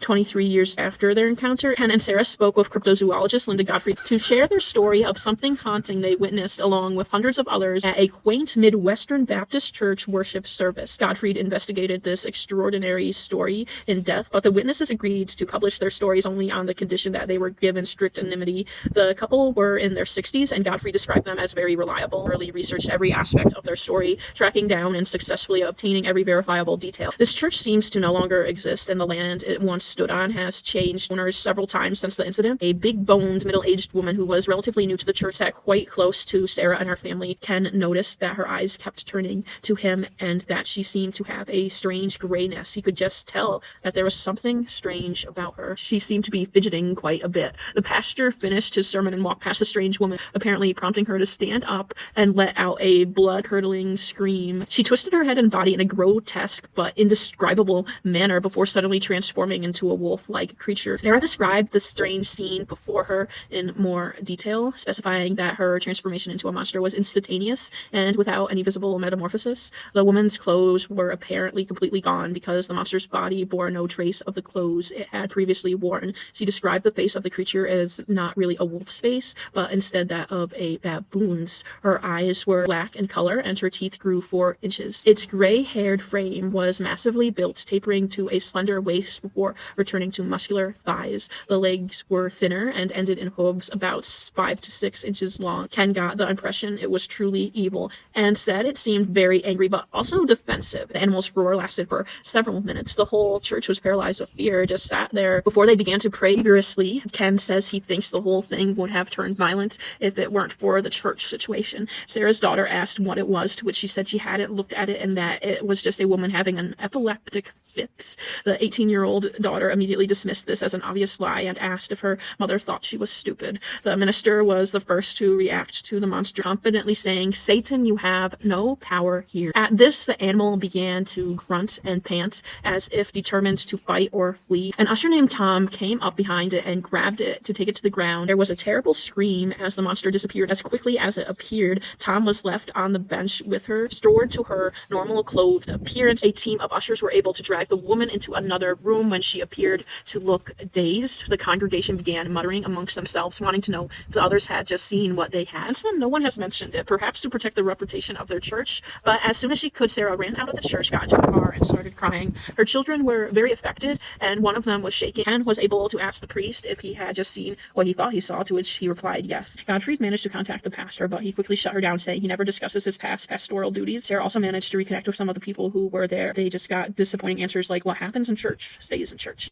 23 years after their encounter, Ken and Sarah spoke with cryptozoologist Linda Gottfried to share their story of something haunting they witnessed along with hundreds of others at a quaint Midwestern Baptist church worship service. Gottfried investigated this extraordinary story in depth, but the witnesses agreed to publish their stories only on the condition that they were given strict anonymity. The couple were in their 60s, and Gottfried described them as very reliable. Really researched every aspect of their story, tracking down and successfully obtaining every verifiable detail. This church seems to no longer exist, and the land it once stood on has changed owners several times since the incident. A big-boned, middle-aged woman who was relatively new to the church sat quite close to Sarah and her family. Ken noticed that her eyes kept turning to him and that she seemed to have a strange grayness. He could just tell that there was something strange about her. She seemed to be fidgeting quite a bit. The pastor finished his sermon and walked past the strange woman, apparently prompting her to stand up and let out a blood-curdling scream. She twisted her head and body in a grotesque but indescribable manner before suddenly transforming into a wolf-like creature. Sarah described the strange scene before her in more detail, specifying that her transformation into a monster was instantaneous and without any visible metamorphosis. The woman's clothes were apparently completely gone because the monster's body bore no trace of the clothes it had previously worn. She described the face of the creature as not really a wolf's face, but instead that of a baboon's. Her eyes were black in color and her teeth grew 4 inches. Its gray-haired frame was massively built, tapering to a slender waist before returning to muscular thighs. The legs were thinner and ended in hooves about 5 to 6 inches long. Ken got the impression it was truly evil and said it seemed very angry but also defensive. The animal's roar lasted for several minutes. The whole church was paralyzed with fear, just sat there before they began to pray vigorously. Ken says he thinks the whole thing would have turned violent if it weren't for the church situation. Sarah's daughter asked what it was, to which she said she hadn't looked at it and that it was just a woman having an epileptic fit. The 18-year-old daughter immediately dismissed this as an obvious lie and asked if her mother thought she was stupid. The minister was the first to react to the monster, confidently saying, "Satan, you have no power here." At this, the animal began to grunt and pant as if determined to fight or flee. An usher named Tom came up behind it and grabbed it to take it to the ground. There was a terrible scream as the monster disappeared. As quickly as it appeared, Tom was left on the bench with her, restored to her normal clothed appearance. A team of ushers were able to drag the woman into another room. When she appeared to look dazed, the congregation began muttering amongst themselves, wanting to know if the others had just seen what they had. So no one has mentioned it, perhaps to protect the reputation of their church. But as soon as she could, Sarah ran out of the church, got into her car, and started crying. Her children were very affected, and one of them was shaking. Ken was able to ask the priest if he had just seen what he thought he saw, to which he replied yes. Gottfried managed to contact the pastor, but he quickly shut her down, saying he never discusses his past pastoral duties. Sarah also managed to reconnect with some of the people who were there. They just got disappointing answers like, what happens in church stays in church.